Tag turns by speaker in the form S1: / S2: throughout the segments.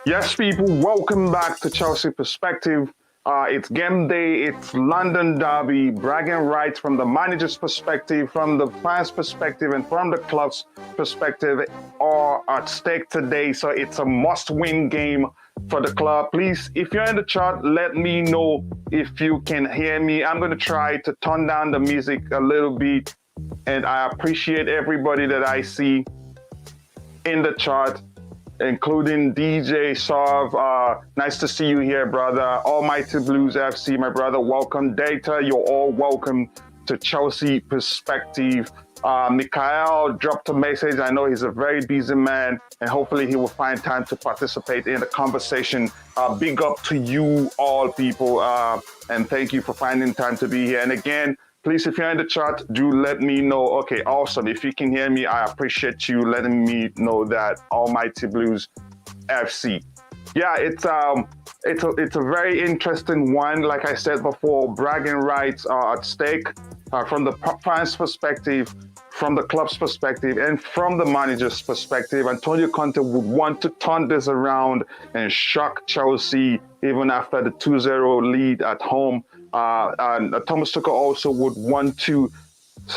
S1: Yes, people, welcome back to Chelsea Perspective. It's game day, it's London Derby, bragging rights from the manager's perspective, from the fans' perspective, and from the club's perspective are at stake today. So it's a must-win game for the club. Please, if you're in the chat, let me know if you can hear me. I'm going to try to turn down the music a little bit, and I appreciate everybody that I see in the chat, including DJ Sarr. Nice to see you here, brother. Almighty Blues FC, my brother. Welcome. Data, you're all welcome to Chelsea Perspective. Mikhail dropped a message. I know he's a very busy man, and hopefully he will find time to participate in the conversation. Big up to you all, people, and thank you for finding time to be here. And again, please, if you're in the chat, do let me know. Okay, awesome. If you can hear me, I appreciate you letting me know that. Almighty Blues FC. Yeah, it's a very interesting one. Like I said before, bragging rights are at stake from the fans' perspective, from the club's perspective, and from the manager's perspective. Antonio Conte would want to turn this around and shock Chelsea even after the 2-0 lead at home. And Thomas Tuchel also would want to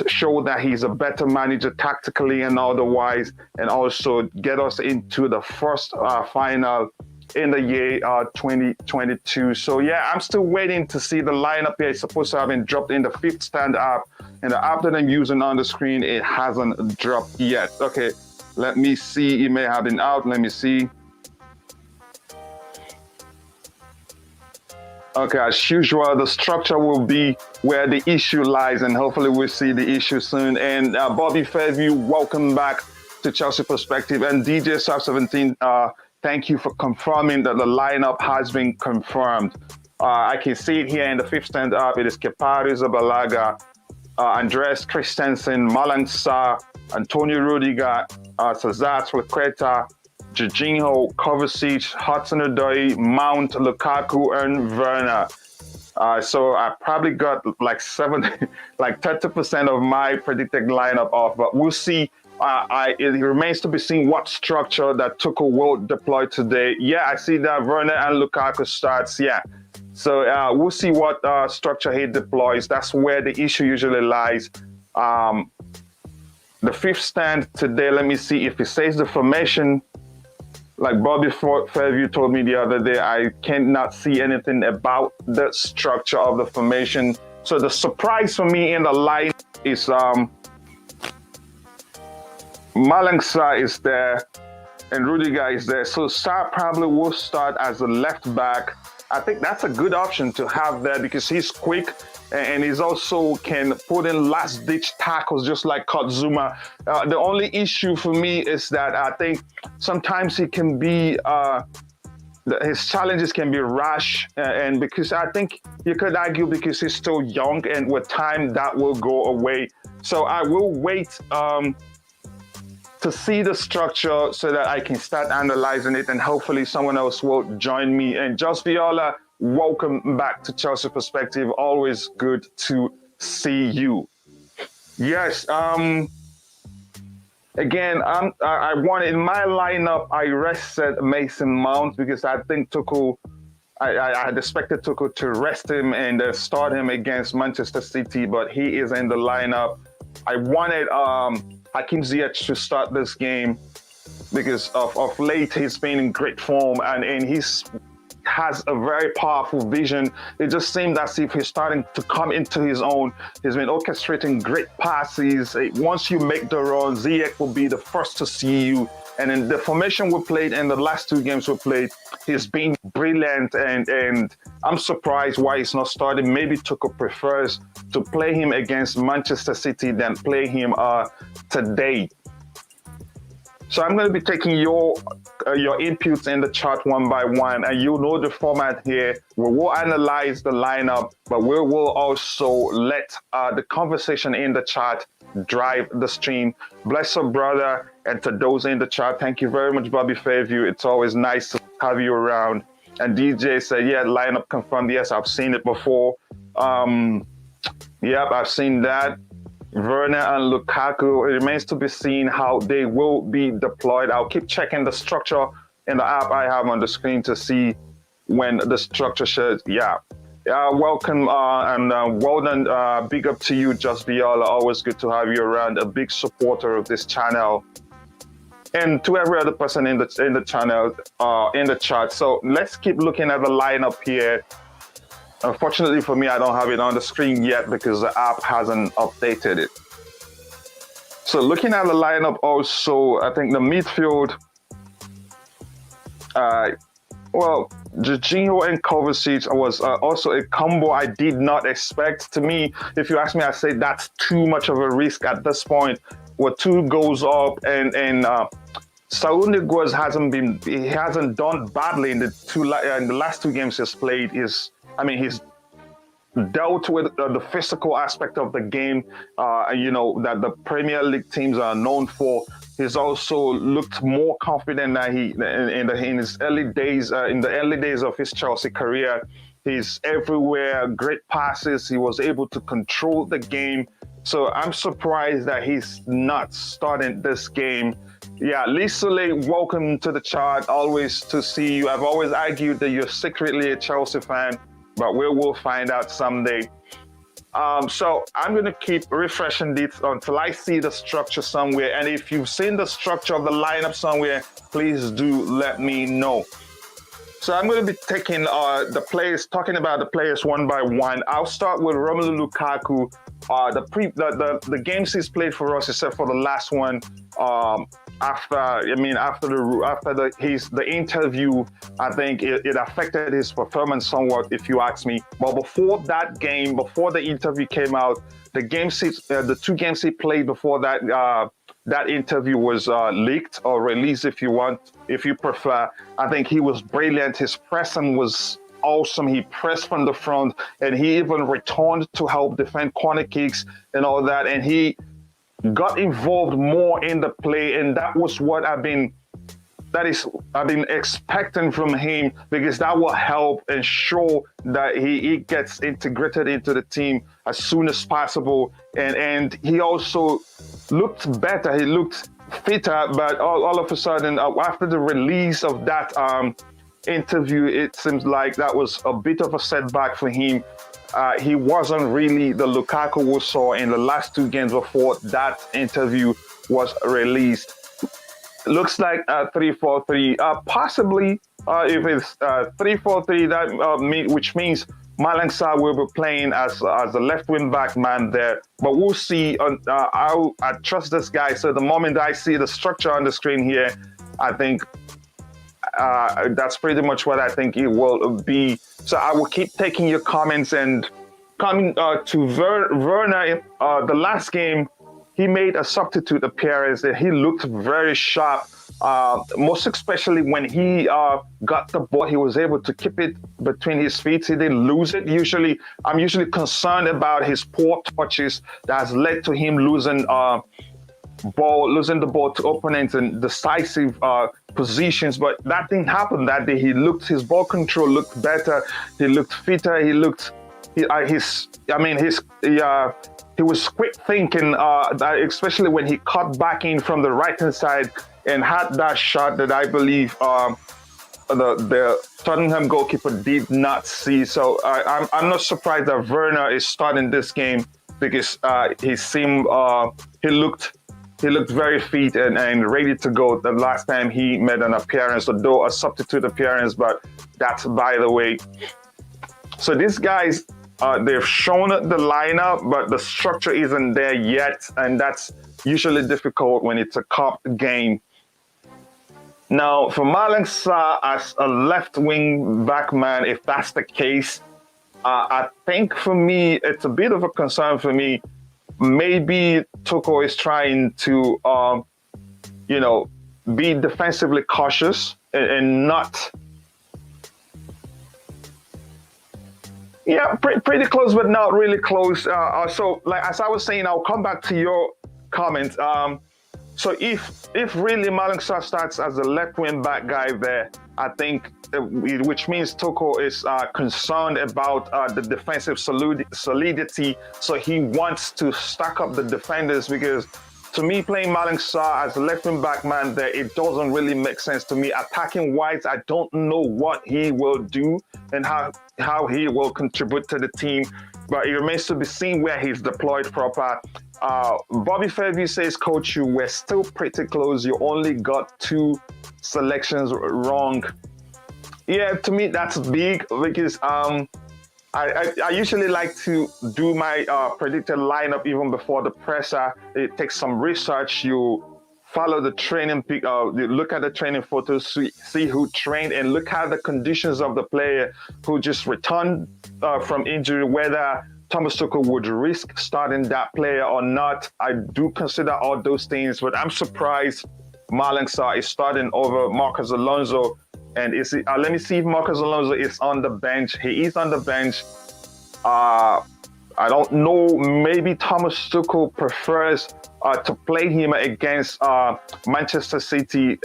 S1: show that he's a better manager tactically and otherwise, and also get us into the first final in the year 2022. So yeah, I'm still waiting to see the lineup here. It's supposed to have been dropped in the fifth stand app, and the app that I'm using on the screen, it hasn't dropped yet. Okay, let me see. It may have been out. Let me see. Okay, as usual, the structure will be where the issue lies, and hopefully we'll see the issue soon. And Bobby Fairview, welcome back to Chelsea Perspective. And DJ Sub17, thank you for confirming that the lineup has been confirmed. I can see it here in the fifth stand up. It is Kepa, Arrizabalaga, Andreas, Christensen, Malang, Sarr, Antonio Rudiger, Cezar, Azpillicueta, Jorginho, Kovacic, Hudson-Odoi, Mount, Lukaku, and Werner. So I probably got like 30% of my predicted lineup off, but we'll see. It remains to be seen what structure that Tuchel will deploy today. Yeah, I see that Werner and Lukaku starts. Yeah, so we'll see what structure he deploys. That's where the issue usually lies. The fifth stand today. Let me see if it says the formation. Like Bobby Fairview told me the other day, I cannot see anything about the structure of the formation. So the surprise for me in the line is Malang Sarr is there and Rudiger is there. So Sarr probably will start as a left back. I think that's a good option to have there because he's quick and he's also can put in last-ditch tackles just like Kochila. The only issue for me is that I think sometimes he can be, his challenges can be rash, and because I think you could argue because he's still young and with time that will go away. So I will wait to see the structure so that I can start analyzing it, and hopefully someone else will join me. And Just Viola, welcome back to Chelsea Perspective. Always good to see you. Yes, again, I wanted in my lineup, I rested Mason Mount because I think Tuchel, I had expected Tuchel to rest him and start him against Manchester City, but he is in the lineup. I wanted Hakim Ziyech to start this game because of late he's been in great form and he's has a very powerful vision. It just seemed as if he's starting to come into his own. He's been orchestrating great passes. Once you make the run, Ziyech will be the first to see you. And in the formation we played in the last two games we played, he's been brilliant, and I'm surprised why he's not starting. Maybe Tuchel prefers to play him against Manchester City than play him today. So I'm going to be taking your inputs in the chat one by one, and you know the format here. We will analyze the lineup, but we will also let the conversation in the chat drive the stream. Bless up, brother, and to those in the chat, thank you very much, Bobby Fairview. It's always nice to have you around. And DJ said, yeah, lineup confirmed. Yes, I've seen it before. Yep, I've seen that. Werner and Lukaku, it remains to be seen how they will be deployed. I'll keep checking the structure in the app I have on the screen to see when the structure shows. Welcome and well done. Big up to you, Just Viola. Always good to have you around. A big supporter of this channel, and to every other person in the channel, in the chat. So let's keep looking at the lineup here. Unfortunately for me, I don't have it on the screen yet because the app hasn't updated it. So looking at the lineup also, I think the midfield, well, Jorginho and Kovacic was also a combo I did not expect. To me, if you ask me, I say that's too much of a risk at this point. With 2 goals up, and Saúl Ñíguez hasn't done badly in the last 2 games he's played. He's dealt with the physical aspect of the game, that the Premier League teams are known for. He's also looked more confident than in his early days, in the early days of his Chelsea career. He's everywhere, great passes. He was able to control the game. So I'm surprised that he's not starting this game. Yeah, Lisole, welcome to the chat. Always to see you. I've always argued that you're secretly a Chelsea fan, but we will find out someday. So I'm going to keep refreshing this until I see the structure somewhere. And if you've seen the structure of the lineup somewhere, please do let me know. So I'm going to be taking talking about the players one by one. I'll start with Romelu Lukaku. The games he's played for us, except for the last one, after the interview, I think it affected his performance somewhat, if you ask me. But before that game, before the interview came out, the 2 games he played before that that interview was leaked or released, if you prefer. I think he was brilliant. His pressing was awesome. He pressed from the front, and he even returned to help defend corner kicks and all that. And he got involved more in the play, and that was what I've been expecting from him, because that will help ensure that he gets integrated into the team as soon as possible. And he also looked better. He looked fitter, but all of a sudden, after the release of that interview, it seems like that was a bit of a setback for him. He wasn't really the Lukaku we saw in the last 2 games before that interview was released. Looks like 3-4-3, possibly if it's 3-4-3, that which means Malang Sarr will be playing as a left wing back man there. But we'll see. I trust this guy. So the moment I see the structure on the screen here, I think that's pretty much what I think it will be. So I will keep taking your comments. And coming to Werner, the last game, he made a substitute appearance. He looked very sharp, most especially when he got the ball. He was able to keep it between his feet. He didn't lose it. I'm usually concerned about his poor touches that has led to him losing the ball to opponents in decisive positions. But that didn't happen that day. His ball control looked better. He looked fitter. He was quick thinking, especially when he cut back in from the right-hand side and had that shot that I believe the Tottenham goalkeeper did not see. So I'm not surprised that Werner is starting this game, because he looked very fit and ready to go the last time he made an appearance, although a substitute appearance, but that's by the way. So these guys, they've shown the lineup, but the structure isn't there yet, and that's usually difficult when it's a cup game. Now, for Malang Sarr as a left wing back man, if that's the case, I think for me, it's a bit of a concern for me. Maybe Tuchel is trying to, be defensively cautious and not. Yeah, pretty close, but not really close. So, like as I was saying, I'll come back to your comment. So if really Malang Sarr starts as a left wing back guy there, I think, which means Tuchel is concerned about the defensive solidity. So he wants to stack up the defenders, because to me, playing Malang Sarr as a left wing back man there, it doesn't really make sense to me. Attacking wise, I don't know what he will do and how he will contribute to the team, but it remains to be seen where he's deployed proper. Bobby Fairview says, Coach, you were still pretty close. You only got 2 selections wrong. Yeah, to me, that's big because I usually like to do my predicted lineup even before the presser. It takes some research. You follow the training, you look at the training photos, see who trained, and look at the conditions of the player who just returned from injury, whether Thomas Tuchel would risk starting that player or not. I do consider all those things, but I'm surprised Malang Sarr is starting over Marcos Alonso. And let me see if Marcos Alonso is on the bench. He is on the bench. I don't know. Maybe Thomas Tuchel prefers to play him against Manchester City,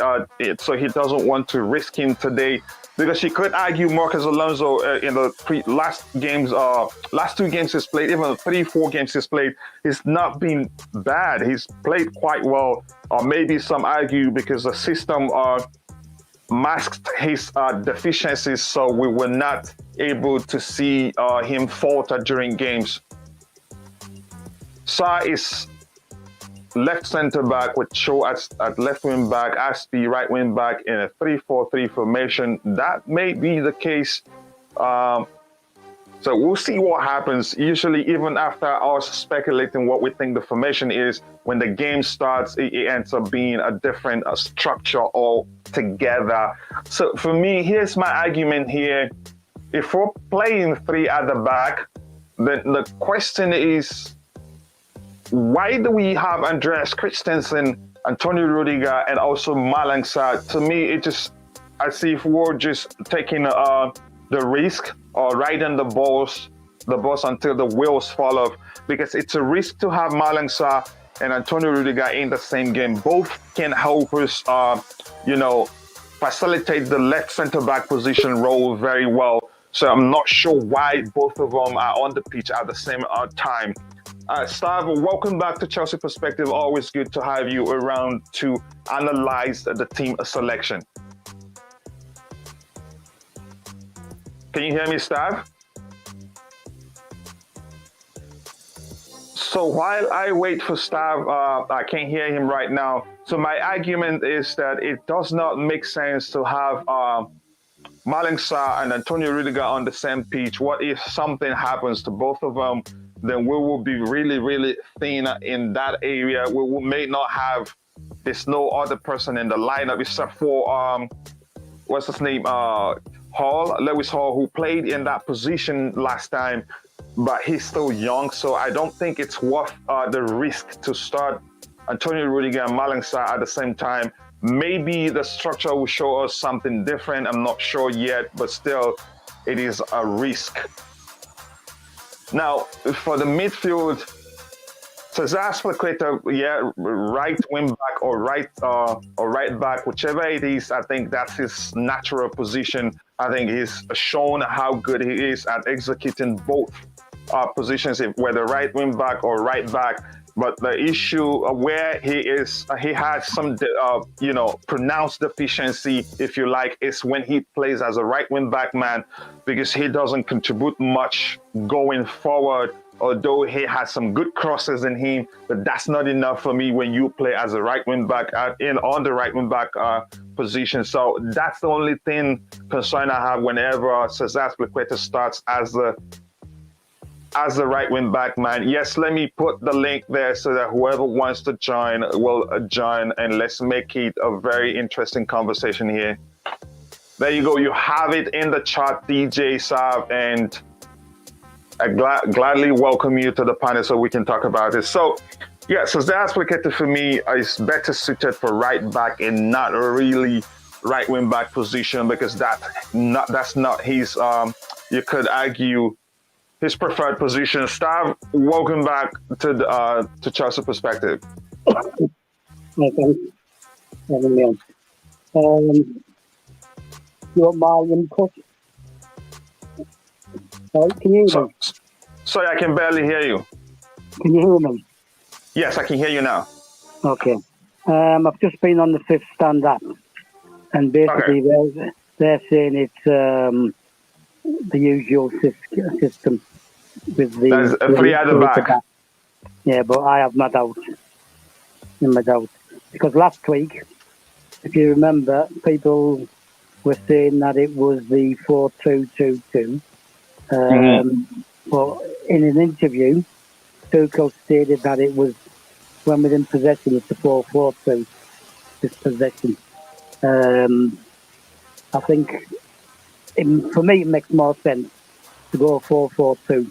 S1: so he doesn't want to risk him today. Because you could argue Marcos Alonso in the last 2 games he's played, even 3-4 games he's played, he's not been bad. He's played quite well. Or maybe some argue because the system masked his deficiencies, so we were not able to see him falter during games. Sarr is left centre back with Cho at left wing back, Azpi right wing back in a 3-4-3 formation. That may be the case. So we'll see what happens. Usually, even after us speculating what we think the formation is, when the game starts, it ends up being a different structure altogether. So for me, here's my argument here. If we're playing 3 at the back, then the question is, why do we have Andreas, Christensen, Antonio Rudiger, and also Malang Sarr? To me, I see if we're just taking the risk or riding the bus until the wheels fall off, because it's a risk to have Malang Sarr and Antonio Rudiger in the same game. Both can help us, facilitate the left centre-back position role very well. So I'm not sure why both of them are on the pitch at the same time. Stav, welcome back to Chelsea Perspective. Always good to have you around to analyze the team selection. Can you hear me, Stav? So while I wait for Stav, I can't hear him right now. So my argument is that it does not make sense to have Malang Sarr and Antonio Rudiger on the same pitch. What if something happens to both of them? Then we will be really, really thin in that area. We may not have, there's no other person in the lineup except for, what's his name? Lewis Hall, who played in that position last time, but he's still young. So I don't think it's worth the risk to start Antonio Rudiger and Malang Sarr at the same time. Maybe the structure will show us something different. I'm not sure yet, but still, it is a risk. Now, for the midfield, Cezar Azpillicueta, right wing back or right back, whichever it is, I think that's his natural position. I think he's shown how good he is at executing both positions, whether right wing back or right back. But the issue where he has some, pronounced deficiency, if you like, is when he plays as a right wing back man, because he doesn't contribute much going forward. Although he has some good crosses in him, but that's not enough for me when you play as a right wing back on the right wing back position. So that's the only concern I have whenever Cezar Azpillicueta starts as the right wing back man. Yes, let me put the link there so that whoever wants to join will join, and let's make it a very interesting conversation here. There you go. You have it in the chat, DJ Saab, and I gladly welcome you to the panel so we can talk about it. So, yeah, so Azpillicueta for me is better suited for right back and not really right wing back position, because that's not his. You could argue his preferred position. Stav, welcome back to Chelsea Perspective.
S2: Okay. Your my input. Sorry, can you hear me?
S1: Sorry, I can barely hear you.
S2: Can you hear me?
S1: Yes, I can hear you now.
S2: Okay. I've just been on the Fifth Stand app, and basically they're saying it's the usual system with the
S1: That's a three at the back.
S2: Yeah, but I have my doubts. Because last week, if you remember, people were saying that it was the 4-2-2-2. But in an interview, Tuchel stated that it was, when we're in possession, it's a 4-4-2, this possession. I think, for me, it makes more sense to go 4-4-2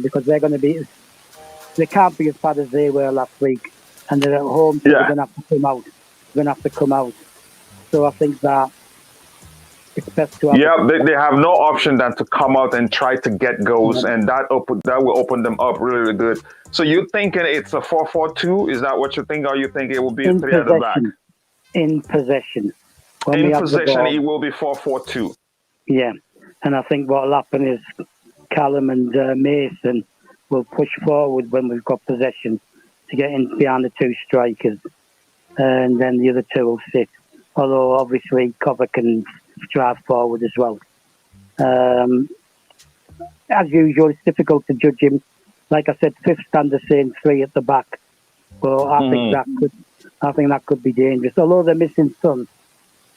S2: because they're going to be, they can't be as bad as they were last week, and they're at home, so they're going to have to come out. They're going to have to come out. So I think that it's best to have...
S1: Yeah, they have no option than to come out and try to get goals, and that will open them up really, really good. So you're thinking it's a 4-4-2? Is that what you think, or you think it will be a three at the back?
S2: In possession.
S1: In possession, it will be 4-4-2.
S2: Yeah, and I think what will happen is Callum and Mason will push forward when we've got possession to get in behind the two strikers, and then the other two will sit. Although obviously Cover can drive forward as well. As usual, it's difficult to judge him. Like I said, Fifth Stand is saying 3 at the back, but I think that could be dangerous. Although they're missing some,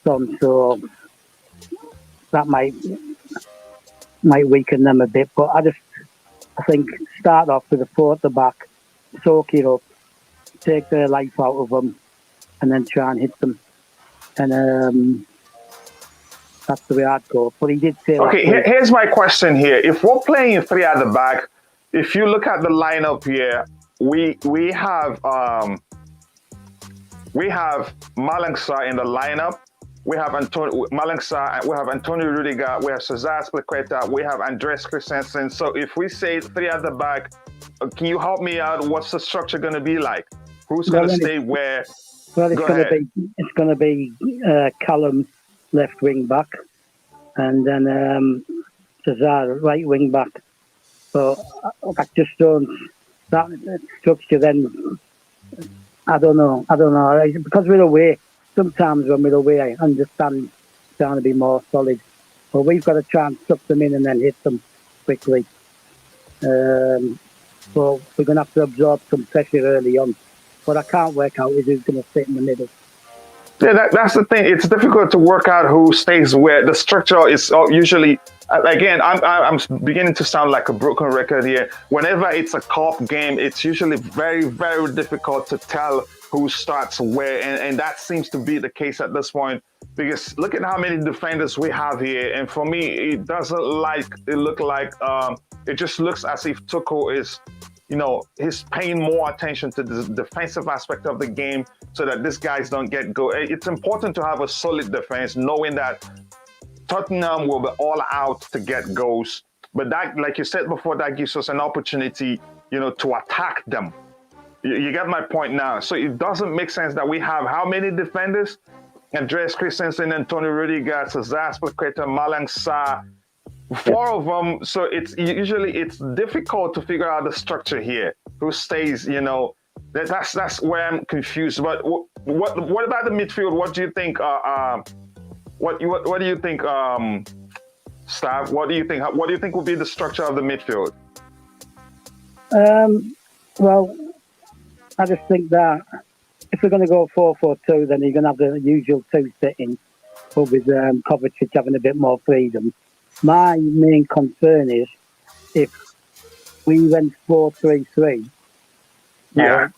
S2: so that might weaken them a bit. But I think start off with a 4 at the back, soak it up, take their life out of them, and then try and hit them. And that's the way I'd go. But he did say...
S1: Okay, here's my question here. If we're playing 3 at the back, if you look at the lineup here, we have Malang Sarr in the lineup. We have Malang Sarr, we have Antonio Rudiger, we have Cezar Azpillicueta, we have Andreas Christensen. So if we say 3 at the back, can you help me out? What's the structure going to be like? Who's going to stay where?
S2: Well, it's going to be Callum left wing back, and then Cezar right wing back. So I just don't, that structure then, I don't know. Because we're away, sometimes when we're away, I understand trying to be more solid. But we've got to try and suck them in and then hit them quickly. So we're going to have to absorb some pressure early on. But I can't work out who's going to sit in the middle.
S1: Yeah, that's the thing. It's difficult to work out who stays where. The structure is usually, again, I'm beginning to sound like a broken record here. Whenever it's a cup game, it's usually very, very difficult to tell who starts where. And that seems to be the case at this point. Because look at how many defenders we have here. And for me, it doesn't look like, it just looks as if Tuchel is, he's paying more attention to the defensive aspect of the game so that these guys don't get go. It's important to have a solid defense, knowing that Tottenham will be all out to get goals. But that, like you said before, that gives us an opportunity, to attack them. You get my point now. So it doesn't make sense that we have how many defenders? Andreas Christensen, Antonio Rudiger, Cezar Azpillicueta, Malang Sarr. 4 of them, so it's difficult to figure out the structure here. Who stays, that's where I'm confused. But what about the midfield? What do you think? What do you think, Stav? What do you think? What do you think will be the structure of the midfield?
S2: Well, I just think that if we're going to go 4-4-2, then you're going to have the usual 2 sitting, but with Kovacic having a bit more freedom. My main concern is if we went 4-3-3, that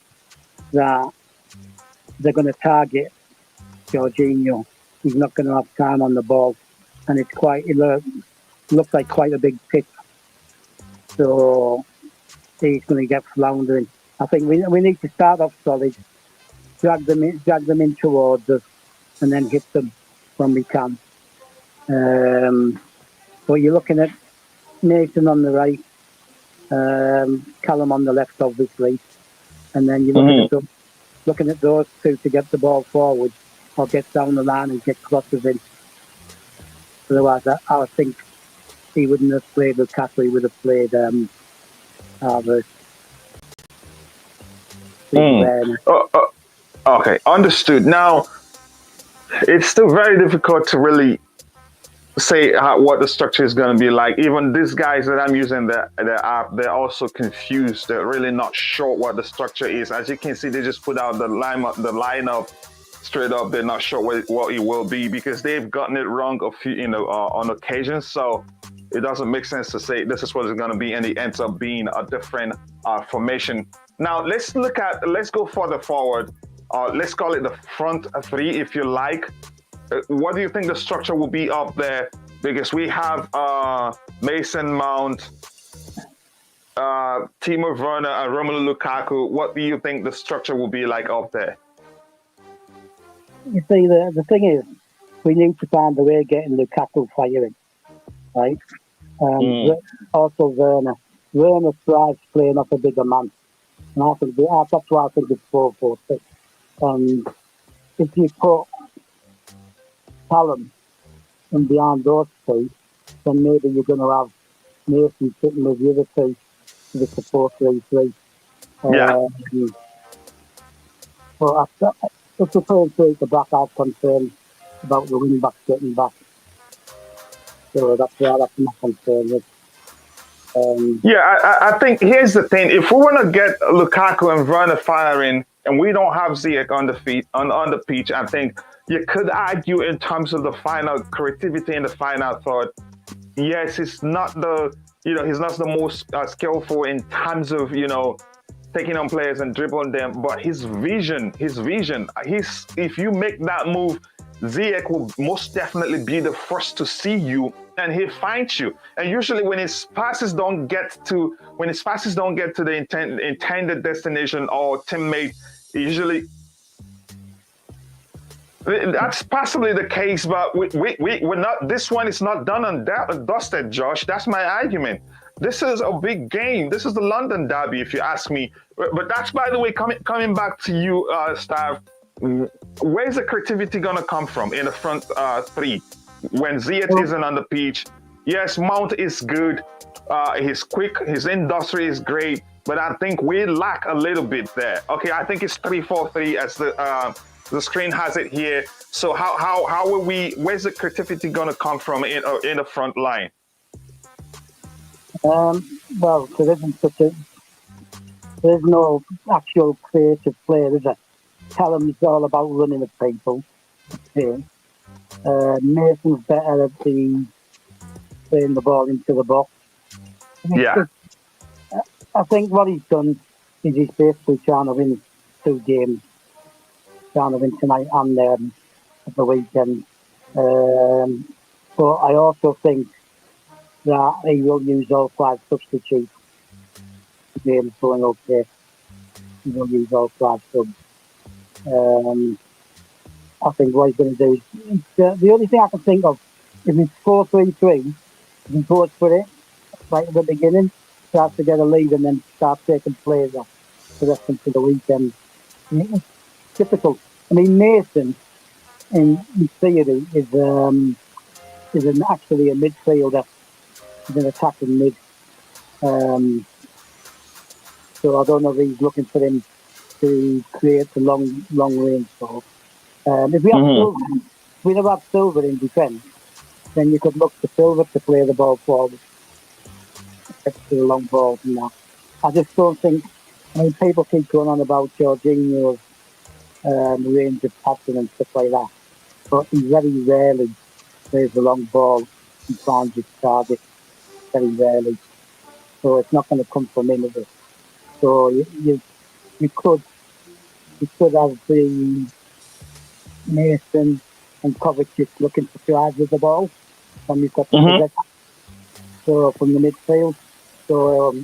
S2: they're going to target Jorginho. He's not going to have time on the ball, and it looks like quite a big pitch. So he's going to get floundering. I think we need to start off solid, drag them in towards us, and then hit them when we can. But you're looking at Mason on the right, Callum on the left, obviously, and then you're looking at those 2 to get the ball forward or get down the line and get crosses in. Otherwise, I think he wouldn't have played with Castle. He would have played Havertz. Werner.
S1: Okay, understood. Now, it's still very difficult to really say what the structure is going to be like. Even these guys that I'm using the app, they're also confused. They're really not sure what the structure is. As you can see, they just put out the lineup straight up. They're not sure what it will be because they've gotten it wrong a few, on occasions. So it doesn't make sense to say this is what it's going to be, and it ends up being a different formation. Now let's go further forward. Let's call it the front three, if you like. What do you think the structure will be up there? Because we have Mason Mount, Timo Werner, and Romelu Lukaku. What do you think the structure will be like up there?
S2: You see, the thing is, we need to find a way of getting Lukaku firing, right? Also Werner. Werner thrives playing off a bigger man. And I think that's why I think it's 4-4-6. And if you put Callum and behind those two, then maybe you're going to have Mason sitting with the other two with the 4-3-3. But if the players break the back, I'm concerned about the wing backs getting back. So that's my concern with.
S1: I think here's the thing. If we want to get Lukaku and Werner firing, and we don't have Ziyech on the pitch, I think you could argue in terms of the final creativity and the final thought. Yes, he's not the most skillful in terms of taking on players and dribbling them, but his vision. If you make that move, Ziyech will most definitely be the first to see you, and he finds you. And usually, when his passes don't get to the intended destination or teammate, usually that's possibly the case. But we're not. This one is not done and dusted, Josh. That's my argument. This is a big game. This is the London derby, if you ask me. But that's, by the way, coming back to you, Stav. Where's the creativity gonna come from in the front three when Ziyech isn't on the pitch? Yes, Mount is good. He's quick. His industry is great. But I think we lack a little bit there. Okay, I think it's 3-4-3 as the screen has it here. So how will we? Where's the creativity gonna come from in the front line?
S2: Well, there's no actual creative player, is there? Callum's all about running at people. Okay. Mason's better at playing the ball into the box. I think what he's done is he's basically trying to win 2 games. Trying to win tonight and at the weekend. But I also think that he will use all 5 substitutes. The game's going okay. He will use all 5 subs. I think what he's going to do is the only thing I can think of, if it's 4-3-3, he goes for it right at the beginning, starts to get a lead and then start taking players off the rest of the weekend. It's difficult. I mean, Mason in theory is actually a midfielder. He's an attacking mid. So I don't know if he's looking for him to create the long range ball. If we have Silver in defence, then you could look for Silver to play the ball forward. To the long ball from that. I just don't think. I mean, people keep going on about Jorginho's range of passing and stuff like that, but he very rarely plays the long ball and finds his target. Very rarely. So it's not going to come from him, is it? So you could have the Mason and Kovacic looking to drive with the ball, and you've got the possession. So from the midfield. So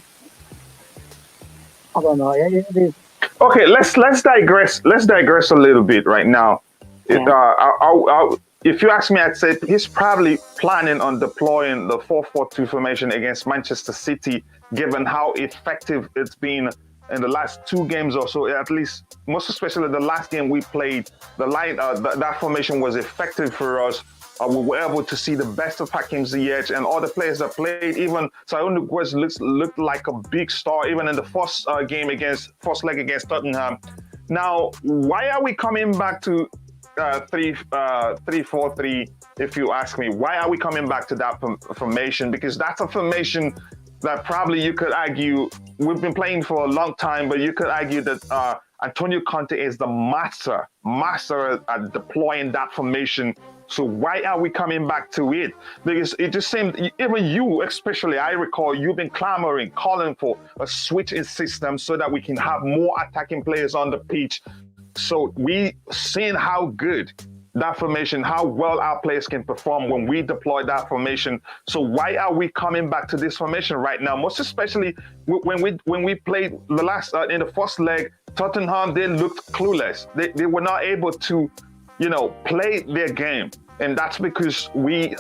S2: I don't know. It is.
S1: Okay, let's digress. Let's digress a little bit right now. Yeah. If you ask me, I'd say he's probably planning on deploying the 4-4-2 formation against Manchester City, given how effective it's been in the last 2 games or so. At least, most especially the last game we played, that formation was effective for us. we were able to see the best of Hakim Ziyech and all the players that played. Even Antonio Conte looked like a big star, even in the first first leg against Tottenham. Now, why are we coming back to 3-4-3? If you ask me, why are we coming back to that formation? Because that's a formation that probably you could argue we've been playing for a long time, but you could argue that Antonio Conte is the master at deploying that formation. So why are we coming back to it? Because it just seemed, even you especially, I recall you've been clamoring, calling for a switch in system so that we can have more attacking players on the pitch. So we seeing how good that formation, how well our players can perform when we deploy that formation. So why are we coming back to this formation right now? Most especially when we played the last in the first leg, Tottenham, they looked clueless. They were not able to, play their game, and that's because we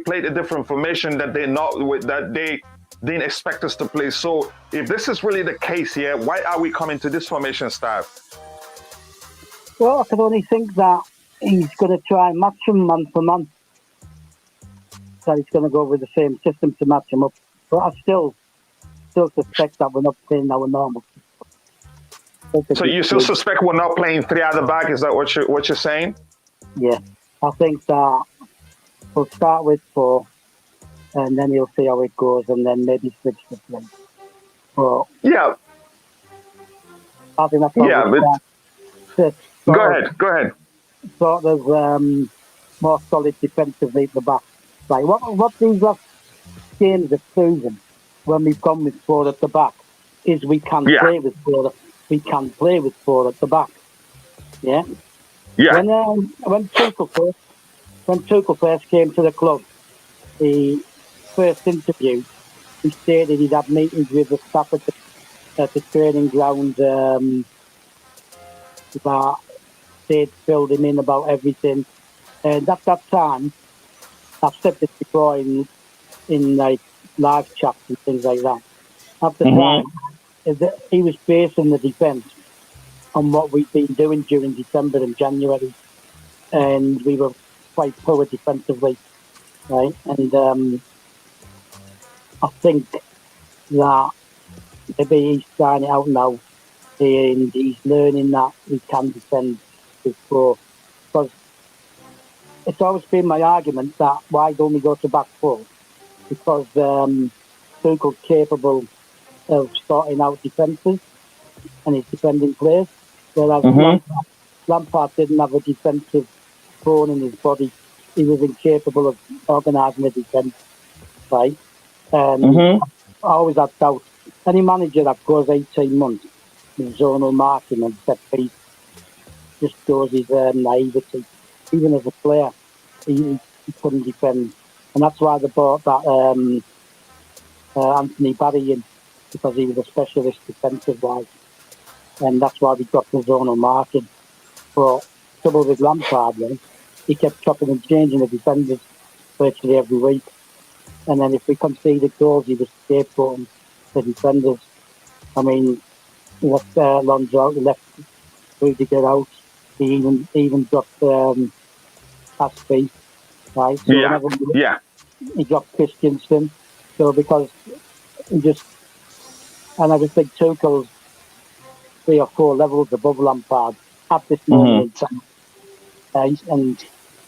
S1: played a different formation that they didn't expect us to play. So if this is really the case here, why are we coming to this formation, staff?
S2: Well, I can only think that he's going to try and match him man for man. That he's going to go with the same system to match him up. But I still suspect that we're not playing our normal system.
S1: So you still suspect we're not playing three at the back? Is that what you're saying?
S2: Yeah, I think that we'll start with 4, and then he'll see how it goes, and then maybe switch to 3. But
S1: yeah,
S2: I think that's
S1: go ahead.
S2: Sort of more solid defensively at the back. Like what these last games have proven when we've gone with 4 at the back is we can play with 4. We can play with 4 at the back. Yeah.
S1: Yeah.
S2: When Tuchel first came to the club, the first interview, he stated he'd had meetings with the staff at the training ground that they'd filled him in about everything. And at that time, I've said this before in like live chats and things like that. At the time, he was basing the defence on what we'd been doing during December and January, and we were quite poor defensively, right? And I think that maybe he's trying it out now, and he's learning that we can defend with 4. Because it's always been my argument that why don't we go to back 4? Because Tuchel's capable of sorting out defences and his defending players, whereas Lampard didn't have a defensive bone in his body. He was incapable of organising a defence, right? I always had doubt. Any manager that goes 18 months with zonal marking and set piece just shows his naivety. Even as a player, he couldn't defend. And that's why they bought that Anthony Barry in, because he was a specialist defensive-wise. And that's why we got the zonal marking. But trouble with Lampard, he kept chopping and changing the defenders virtually every week. And then if we conceded goals, he was scapegoating the defenders. I mean, he left Lonzo out, he left Rudiger out. He even dropped Aspi, right? So he dropped Christensen. So because he just, and I just think Tuchel's 3 or 4 levels above Lampard at this moment in time. And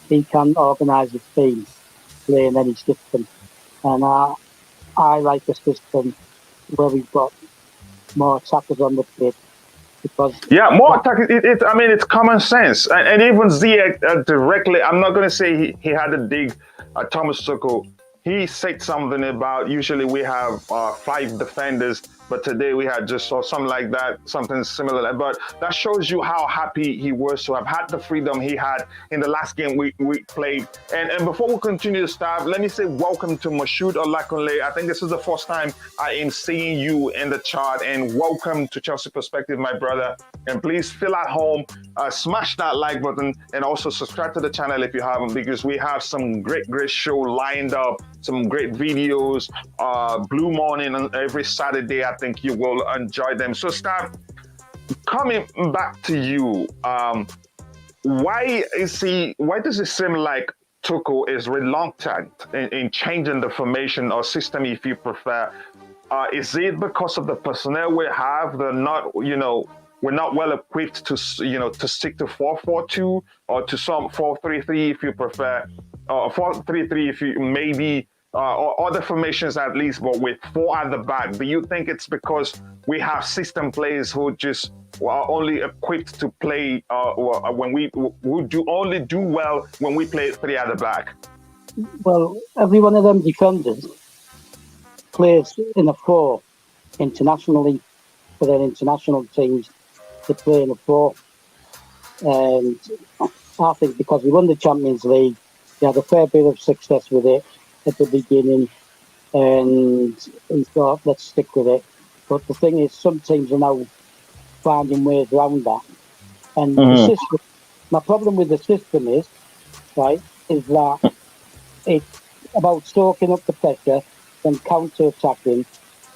S2: he can organise his team, play in any system. And I like a system where we've got more attackers on the pitch. Because
S1: more attackers. It's common sense. And even Ziyech directly, I'm not going to say he had a dig at Thomas Tuchel. He said something about usually we have 5 defenders, but today we had just saw something like that, something similar. But that shows you how happy he was to have had the freedom he had in the last game we played. And before we continue to start, let me say welcome to Moshood Olakunle. I think this is the first time I am seeing you in the chart, and welcome to Chelsea Perspective, my brother. And please feel at home, smash that like button, and also subscribe to the channel if you haven't, because we have some great show lined up, some great videos, Blue Morning on every Saturday. I think you will enjoy them. So, Staff, coming back to you, why does it seem like Tuchel is reluctant in changing the formation or system, if you prefer. Is it because of the personnel we have? They're not, we're not well equipped to, to stick to 4-4-2 or to some 4-3-3, if you prefer, or 4-3-3 if you maybe, or other formations at least, but with four at the back. Do you think it's because we have system players who just are only equipped to play who only do well when we play three at the back?
S2: Well, every one of them defenders plays in a four internationally for their international teams. They play in a four, and I think because we won the Champions League, we had a fair bit of success with it at the beginning, and we thought, let's stick with it. But the thing is, some teams are now finding ways around that. And the system, my problem with the system is that it's about soaking up the pressure and counter-attacking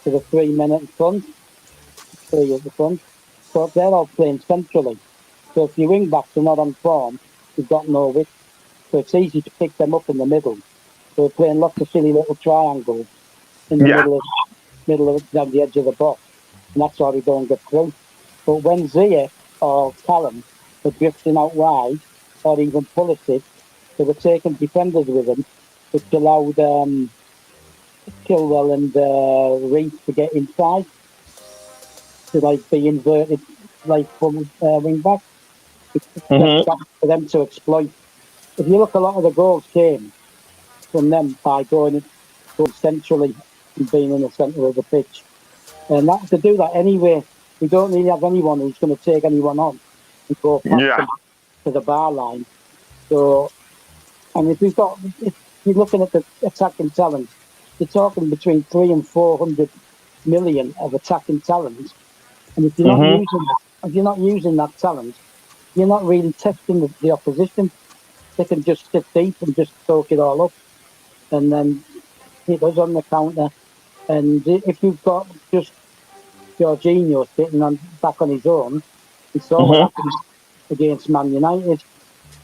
S2: to the 3 men at the front, three at the front. But they're all playing centrally. So if your wing-backs are not on form, you've got no width. So it's easy to pick them up in the middle. So we're playing lots of silly little triangles in the middle of down the edge of the box. And that's why we don't get through. But when Ziyech or Callum were drifting out wide, or even Pulisic, they were taking defenders with them, which allowed Chilwell and Reece to get inside, to be inverted from wing back. For them to exploit. If you look, a lot of the goals came from them by going centrally and being in the centre of the pitch. And to do that anyway, we don't really have anyone who's going to take anyone on and go past them to the bar line. So, and if you're looking at the attacking talent, you're talking between 300 and 400 million of attacking talent. And if you're not using that talent, you're not really testing the opposition. They can just sit deep and just soak it all up, and then hit us on the counter. And if you've got just Jorginho sitting back on his own, we saw what happened against Man United,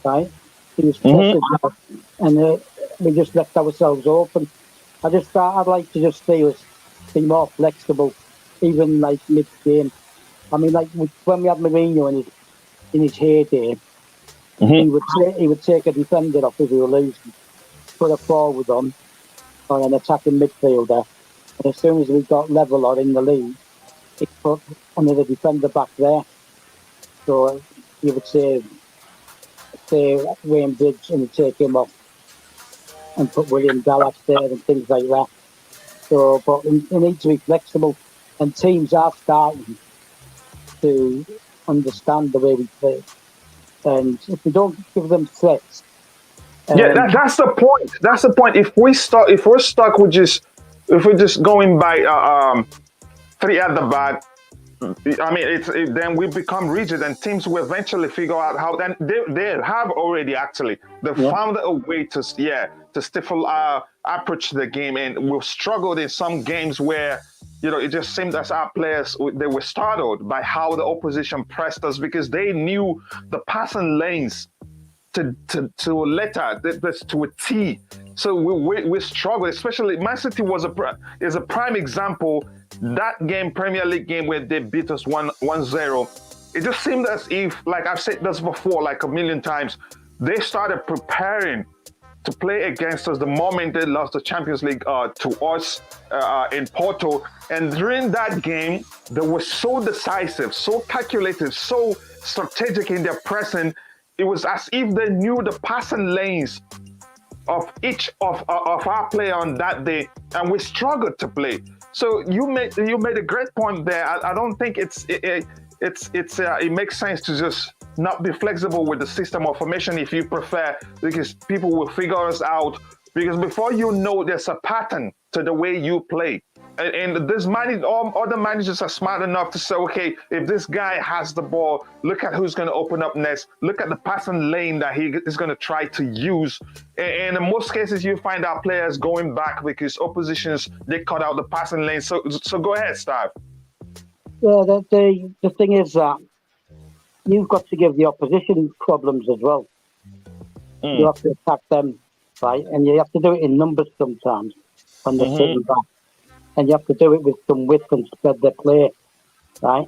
S2: right? He was tested, and we just left ourselves open. I'd like to just see us be more flexible, even mid-game. I mean, when we had Mourinho in his heyday, he would take a defender off if we were losing, put a forward on, or an attacking midfielder, and as soon as we got level or in the lead, he put another defender back there. So you would say Wayne Bridge and take him off and put William Gallas there and things like that. So, but we need to be flexible, and teams are starting to understand the way we play. And if we don't give them threats,
S1: that's the point. That's the point. If we're stuck with if we're just going by three at the back, I mean, then we become rigid, and teams will eventually figure out how. Then they have already found a way to stifle our approach to the game, and we've struggled in some games where it just seemed as our players, they were startled by how the opposition pressed us, because they knew the passing lanes to a letter, to a T. So we struggled, especially Man City is a prime example. That game, Premier League game, where they beat us 1-0, it just seemed as if, like I've said this before, like a million times, they started preparing to play against us the moment they lost the Champions League to us in Porto. And during that game, they were so decisive, so calculated, so strategic in their pressing. It was as if they knew the passing lanes of each of our player on that day, and we struggled to play. So you made a great point there. I don't think it makes sense to just not be flexible with the system or formation, if you prefer, because people will figure us out. Because before you know, there's a pattern to the way you play. And other managers are smart enough to say, okay, if this guy has the ball, look at who's going to open up next. Look at the passing lane that he is going to try to use. And in most cases, you find our players going back because oppositions, they cut out the passing lane. So go ahead, Steve.
S2: Well, the thing is that you've got to give the opposition problems as well. You have to attack them right? And you have to do it in numbers sometimes when they're sitting back. And you have to do it with some width and spread their play, right?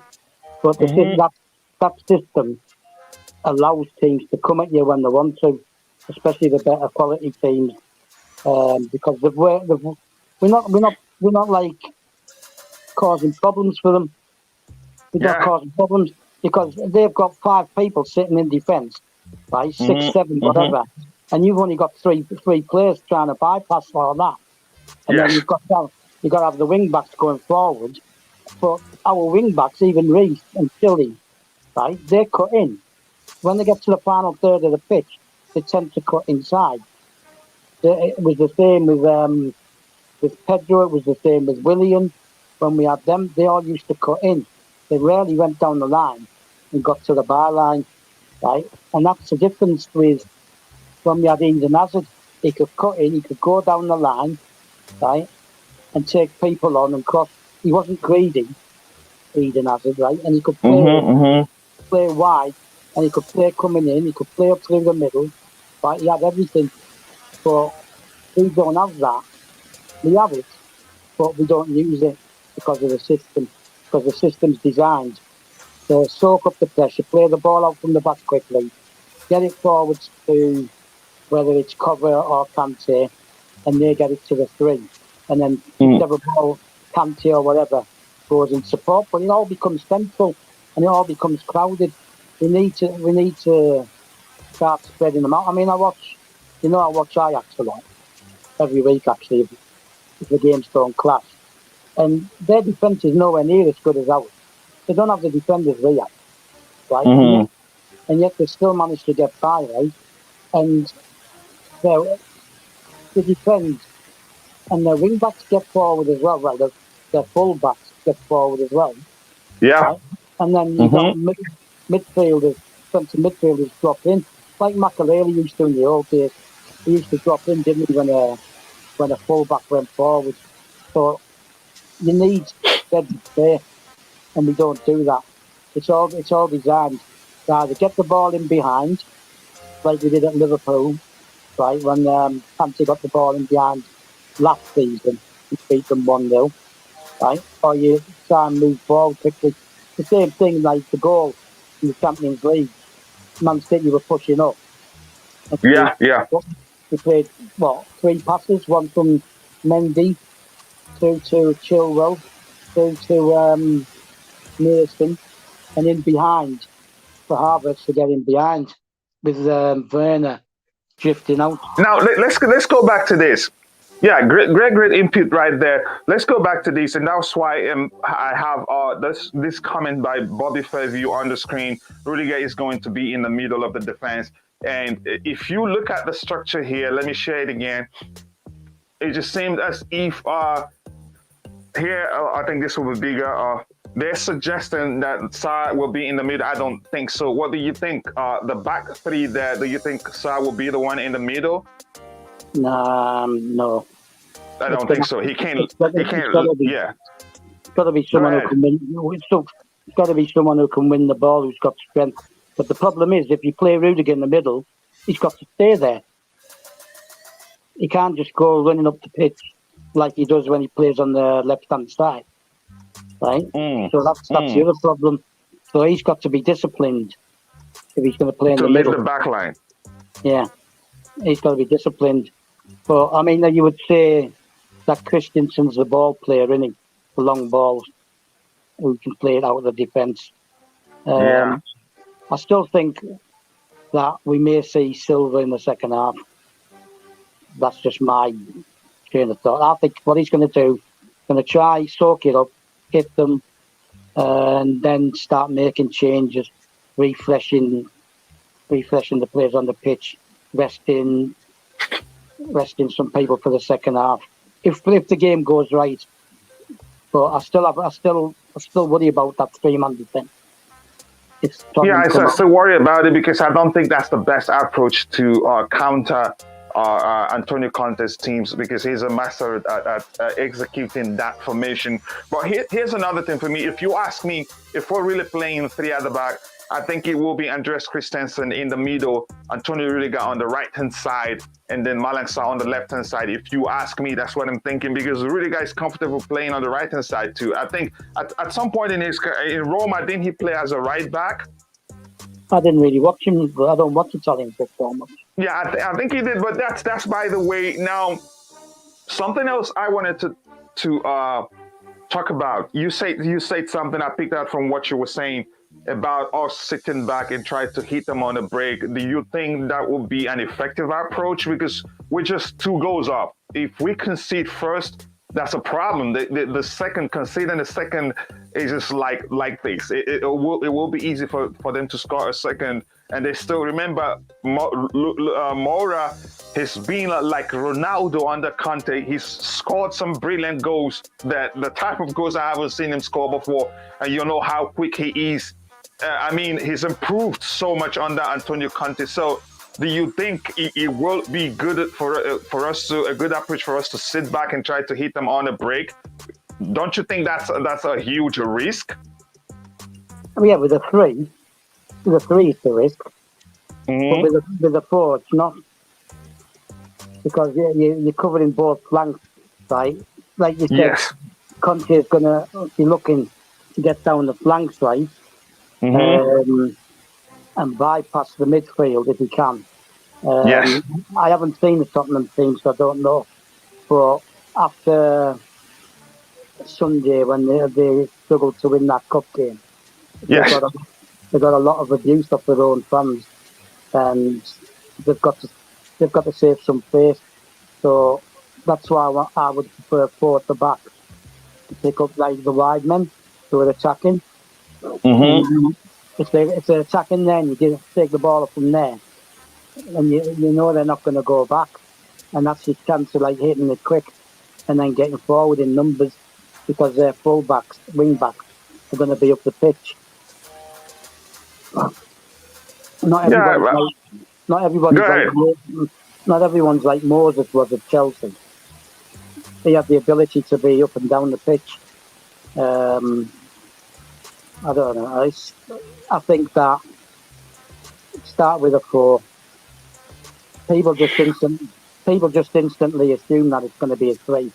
S2: But that system allows teams to come at you when they want to, especially the better quality teams, because we're not like causing problems for them. We're not causing problems because they've got 5 people sitting in defence, right? 6, 7, whatever, and you've only got three players trying to bypass all that, and then you've got to have the wing backs going forward. But our wing backs, even Reece and Chilwell, right? They cut in. When they get to the final third of the pitch, they tend to cut inside. It was the same with Pedro. It was the same with William. When we had them, they all used to cut in. They rarely went down the line and got to the byline, right? And that's the difference with when we had Eden Hazard. He could cut in, he could go down the line, right, and take people on and cross. He wasn't greedy, Eden Hazard, right? And he could play wide, and he could play coming in, he could play up through the middle, right? He had everything. But we don't have that. We have it, but we don't use it because of the system, because the system's designed to soak up the pressure, play the ball out from the back quickly, get it forwards to whether it's Cover or Kante, and they get it to the 3. And then whichever ball, Kante or whatever, goes in support. But it all becomes central and it all becomes crowded. We need to start spreading them out. I mean, I watch Ajax a lot, every week actually, if the games don't clash. And their defence is nowhere near as good as ours. They don't have the defenders we have, right? And yet they still manage to get by, right? And they defend, and their wing backs get forward as well. Well, their full backs get forward as well.
S1: Yeah.
S2: Right? And then you got midfielders, centre midfielders drop in, like Makaleli used to in the old days. He used to drop in, didn't he, when a full back went forward. So you need dead play, and we don't do that. It's all designed to either get the ball in behind, like we did at Liverpool, right, when Kante got the ball in behind last season and beat them 1-0, right? Or you try and move forward quickly. The same thing like the goal in the Champions League. Man City were pushing up. We played, 3 passes, one from Mendy, 2 to Chilwell, 2 to Mason, and in behind for Havertz to get in behind with Werner drifting out.
S1: Now let's go back to this. Yeah, great input right there. Let's go back to this, and that's why I have this comment by Bobby Fairview on the screen. Rudiger is going to be in the middle of the defense, and if you look at the structure here, let me share it again. It just seemed as if here I think this will be bigger. They're suggesting that Sarr will be in the middle. I don't think so. What do you think? The back 3 there, do you think Sarr will be the one in the middle?
S2: No.
S1: I don't think so. He can't. It's got
S2: to be someone who can win. It's got to be someone who can win the ball, who's got strength. But the problem is, if you play Rudiger in the middle, he's got to stay there. He can't just go running up the pitch like he does when he plays on the left-hand side, right? So that's the other problem. So he's got to be disciplined if he's going to play in the middle.
S1: To lead the back line.
S2: Yeah, he's got to be disciplined. But, I mean, you would say that Christensen's the ball player, isn't he? The long balls, who can play it out of the defence. I still think that we may see Silva in the second half. That's just my train of thought. I think what he's going to do, going to try, soak it up, hit them, and then start making changes, refreshing the players on the pitch, resting some people for the second half. If the game goes right, but I still worry about that 3-man defense. I
S1: still worry about it because I don't think that's the best approach to counter Antonio Conte's teams because he's a master at executing that formation. But here's another thing for me. If you ask me, if we're really playing three at the back, I think it will be Andreas Christensen in the middle, Antonio Rudiger on the right-hand side, and then Malang Sarr on the left-hand side. If you ask me, that's what I'm thinking, because Rudiger is comfortable playing on the right-hand side too. I think at some point in his career, in Roma, didn't he play as a right back?
S2: I didn't really watch him, but I don't watch Italian football much.
S1: Yeah, I think he did, but that's by the way. Now, something else I wanted to talk about. You said something I picked out from what you were saying about us sitting back and try to hit them on a break. Do you think that would be an effective approach? Because we're just 2 goals up. If we concede first, that's a problem. The second, conceding the second is just like this. It will be easy for them to score a second. And they still remember Moura has been like Ronaldo under Kante. He's scored some brilliant goals, that the type of goals I haven't seen him score before. And you know how quick he is. I mean, he's improved so much under Antonio Conte. So do you think it will be good for us to a good approach for us to sit back and try to hit them on a break? Don't you think that's a huge risk?
S2: Yeah, with a three is the risk.
S1: Mm-hmm.
S2: But with a 4, it's not, because you're covering both flanks, right? Like you said,
S1: Yes.
S2: Conte is going to be looking to get down the flanks, right?
S1: Mm-hmm.
S2: And bypass the midfield if he can.
S1: Yes.
S2: I haven't seen the Tottenham team, so I don't know. But after Sunday, when they struggled to win that cup game,
S1: Yes.
S2: they got a lot of abuse of their own fans, and they've got to save some face. So that's why I would prefer 4 at the back to pick up like the wide men who are attacking.
S1: Mm-hmm.
S2: If they're attacking, then you can take the ball up from there, and you know they're not going to go back, and that's your chance of like hitting it quick and then getting forward in numbers, because their full-backs, wing-backs, are going to be up the pitch. Not everyone's like Moses was at Chelsea. They have the ability to be up and down the pitch. I don't know. I think that start with a 4. People just instantly assume that it's going to be a 3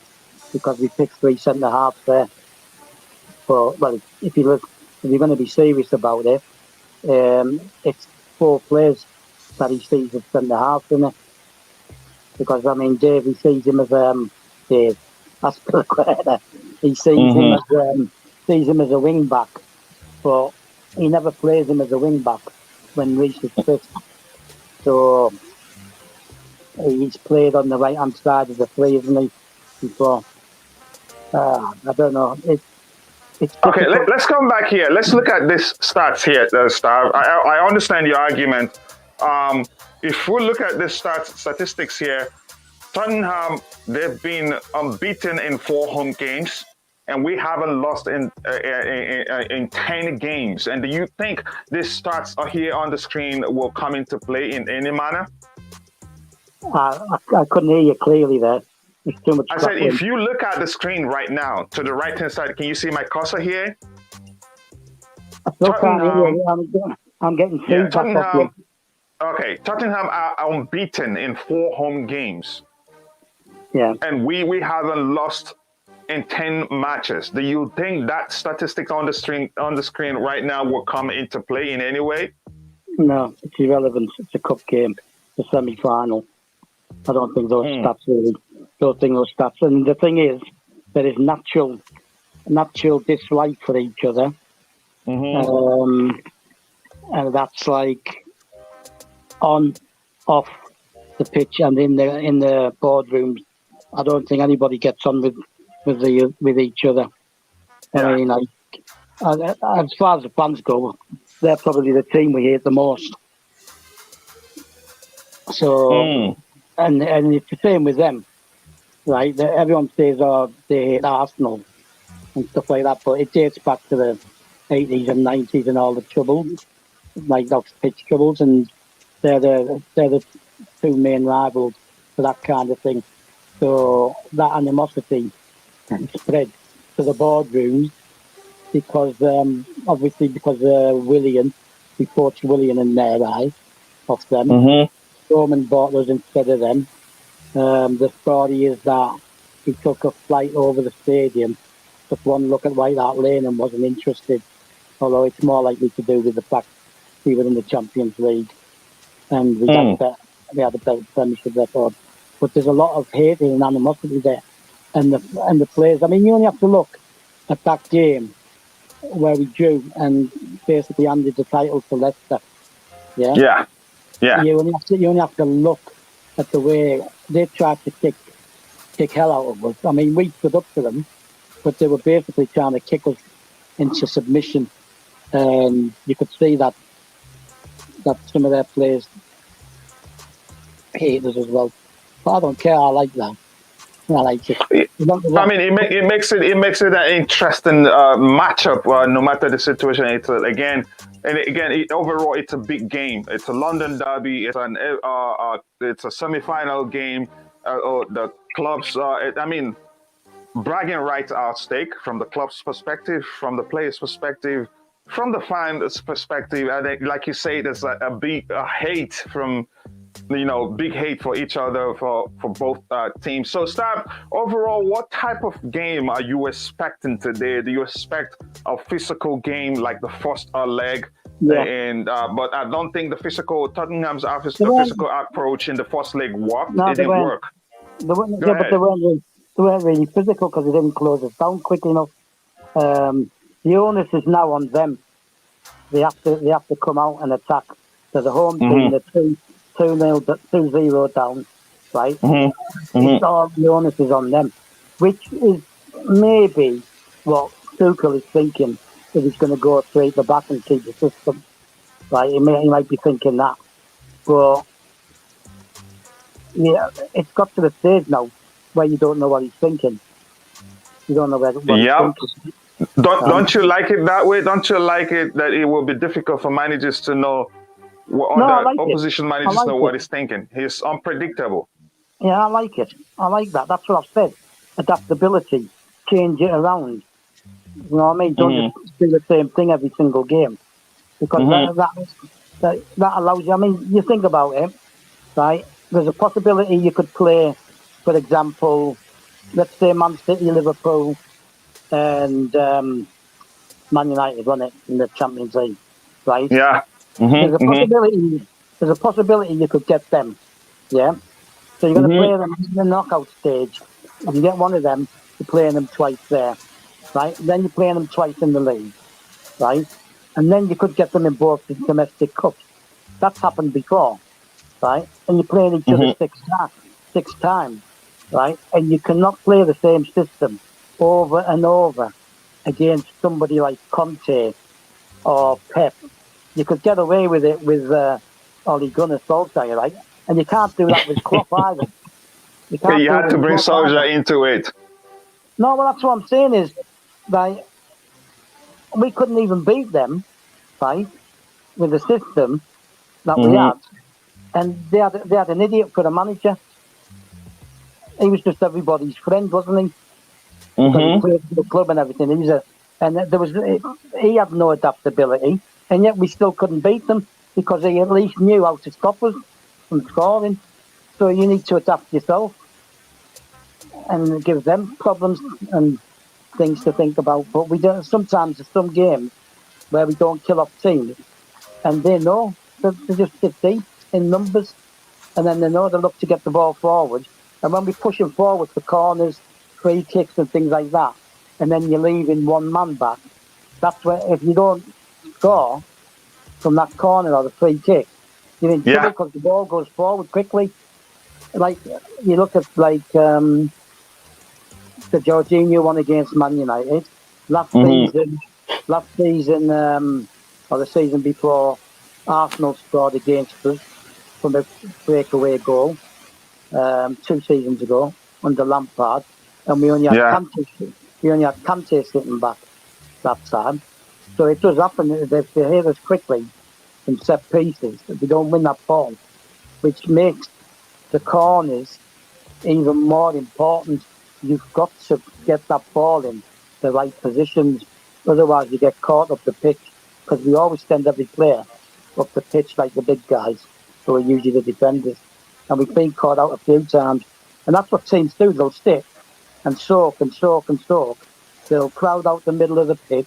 S2: because we picked 3 centre halves there. But well, if you're going to be serious about it, it's 4 players that he sees as centre halves, isn't it? Because I mean, Dave, he sees him as Dave Azpillicueta. He sees him as a wing back, but he never plays him as a wing back when Reece is fit. So he's played on the right hand side of the 3, isn't he? Before I don't know. It's
S1: okay. Let's come back here. Let's look at this stats here, Stav. I understand your argument. If we look at the statistics here, Tottenham, they've been unbeaten in 4 home games, and we haven't lost in 10 games. And do you think these stats are here on the screen will come into play in any manner?
S2: I couldn't hear you clearly there. There's too much.
S1: I said, if you look at the screen right now, to the right-hand side, can you see my cursor here?
S2: I still can't hear you. I'm getting feedback off you.
S1: Okay, Tottenham are unbeaten in 4 home games.
S2: Yeah.
S1: And we haven't lost in 10 matches. Do you think that statistic on the screen right now will come into play in any way?
S2: No, it's irrelevant. It's a cup game, the semi-final. I don't think those stats really. Don't think those stats. And the thing is, there is natural dislike for each other, and that's like on, off the pitch and in the boardrooms. I don't think anybody gets on with each other.
S1: Yeah.
S2: I mean, like, as far as the fans go, they're probably the team we hate the most. So, and it's the same with them, right? Everyone says, oh, they hate Arsenal and stuff like that, but it dates back to the 80s and 90s and all the troubles, like off pitch troubles, and they're the 2 main rivals for that kind of thing. So that animosity spread to the boardrooms because obviously because Willian, we poached Willian in their eye off them. Roman bought us instead of them. The story is that he took a flight over the stadium, took one look at White Hart Lane and wasn't interested, although it's more likely to do with the fact we were in the Champions League and we had a better Premiership record. But there's a lot of hate and animosity there. And the players, I mean, you only have to look at that game where we drew and basically handed the title to Leicester. Yeah. You only have to look at the way they tried to kick hell out of us. I mean, we stood up to them, but they were basically trying to kick us into submission. And you could see that some of their players hate us as well. But I don't care. I like that. I like it.
S1: I mean, it makes it an interesting matchup. No matter the situation, it's overall it's a big game. It's a London derby. It's a semi-final game. The clubs. Bragging rights are at stake from the club's perspective, from the players' perspective, from the fans' perspective. I think, like you say, there's a big hate from. Big hate for each other for both teams. So, Stab, overall, what type of game are you expecting today? Do you expect a physical game like the first leg? Yeah. But I don't think Tottenham's physical approach in the first leg worked.
S2: No,
S1: it didn't work.
S2: But they weren't really physical because they didn't close us down quick enough. The onus is now on them. They have to come out and attack. So the home team, the 2-0 down, right? It's all the onus is on them, which is maybe what Tuchel is thinking if he's going to go straight to the back and keep the system, right? He might be thinking that, but yeah, it's got to the stage now where you don't know what he's thinking. You don't know what he's thinking.
S1: Don't you like it that way? Don't you like it that it will be difficult for managers to know? Opposition managers know what he's thinking. He's unpredictable.
S2: Yeah, I like it. I like that. That's what I've said. Adaptability. Change it around. You know what I mean? Don't just do the same thing every single game. Because that allows you... I mean, you think about it, right? There's a possibility you could play, for example, let's say Man City, Liverpool, and Man United, wasn't it, in the Champions League, right?
S1: Yeah.
S2: There's a possibility you could get them, yeah? So you're going to play them in the knockout stage. If you get one of them, you're playing them twice there, right? Then you're playing them twice in the league, right? And then you could get them in both the domestic cups. That's happened before, right? And you're playing each other six times, right? And you cannot play the same system over and over against somebody like Conte or Pep. You could get away with it with Ole Gunnar Solskjaer, right? And you can't do that with Klopp either.
S1: You had to bring Solskjaer into it.
S2: No, well, that's what I'm saying is, right, we couldn't even beat them, right, with the system that we had. And they had an idiot for a manager. He was just everybody's friend, wasn't he? He played for the club and everything. He had no adaptability. And yet we still couldn't beat them because they at least knew how to stop us from scoring. So you need to adapt yourself and give them problems and things to think about. But we don't. Sometimes there's some games where we don't kill off teams, and they know they just sit deep in numbers, and then they know they look to get the ball forward. And when we push them forward for corners, free kicks, and things like that, and then you're leaving one man back, that's where if you don't score from that corner or the free kick, you're in trouble because the ball goes forward quickly. Like you look at the Jorginho one against Man United last season, or the season before, Arsenal scored against us from a breakaway goal 2 seasons ago under Lampard, and we only had Kante sitting back that time. So it does happen if they hit us quickly in set pieces, if we don't win that ball, which makes the corners even more important, you've got to get that ball in the right positions. Otherwise, you get caught up the pitch, because we always send every player up the pitch like the big guys, who are usually the defenders. And we've been caught out a few times. And that's what teams do. They'll sit and soak and soak and soak. They'll crowd out the middle of the pitch,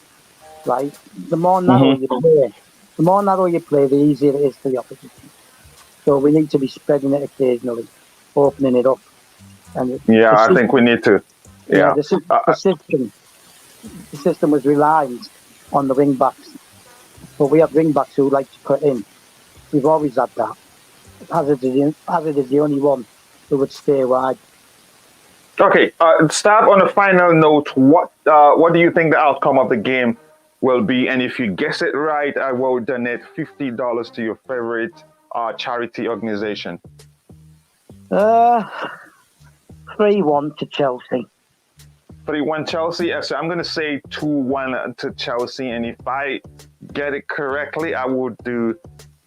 S2: right? The more narrow you play, the easier it is for the opposition. So we need to be spreading it occasionally, opening it up. And
S1: I think we need to. Yeah.
S2: The system was reliant on the wing backs, but we have wing backs who like to cut in. We've always had that. Hazard is the only one who would stay wide.
S1: Okay, start on a final note. What do you think the outcome of the game will be? And if you guess it right, I will donate $50 to your favorite charity organization.
S2: 3-1 to Chelsea.
S1: 3-1 Chelsea. So I'm going to say 2-1 to Chelsea. And if I get it correctly, I will do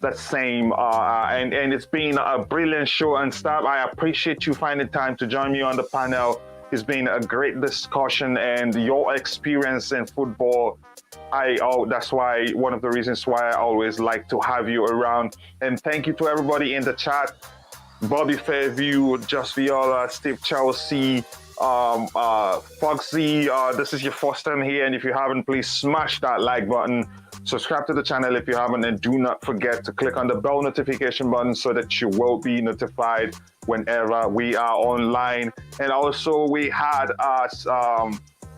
S1: the same. And it's been a brilliant show and stuff. I appreciate you finding time to join me on the panel. It's been a great discussion, and your experience in football, that's why one of the reasons why I always like to have you around. And thank you to everybody in the chat. Bobby Fairview, Just Viola, Steve Chelsea, Foxy, this is your first time here, and if you haven't, please smash that like button. Subscribe to the channel if you haven't, and do not forget to click on the bell notification button so that you will be notified whenever we are online. And also we had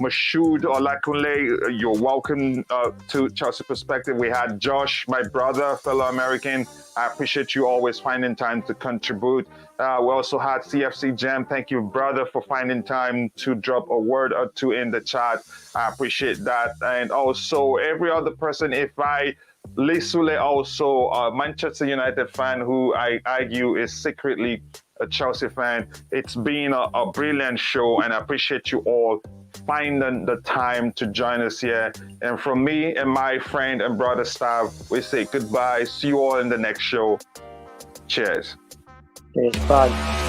S1: Mashoud Olakunle, you're welcome to Chelsea Perspective. We had Josh, my brother, fellow American. I appreciate you always finding time to contribute. We also had CFC Jam. Thank you, brother, for finding time to drop a word or two in the chat. I appreciate that. And also every other person, Lee Sule, also a Manchester United fan who I argue is secretly a Chelsea fan. It's been a brilliant show, and I appreciate you all finding the time to join us here. And from me and my friend and brother staff, we say goodbye. See you all in the next show. Cheers.
S2: Bye.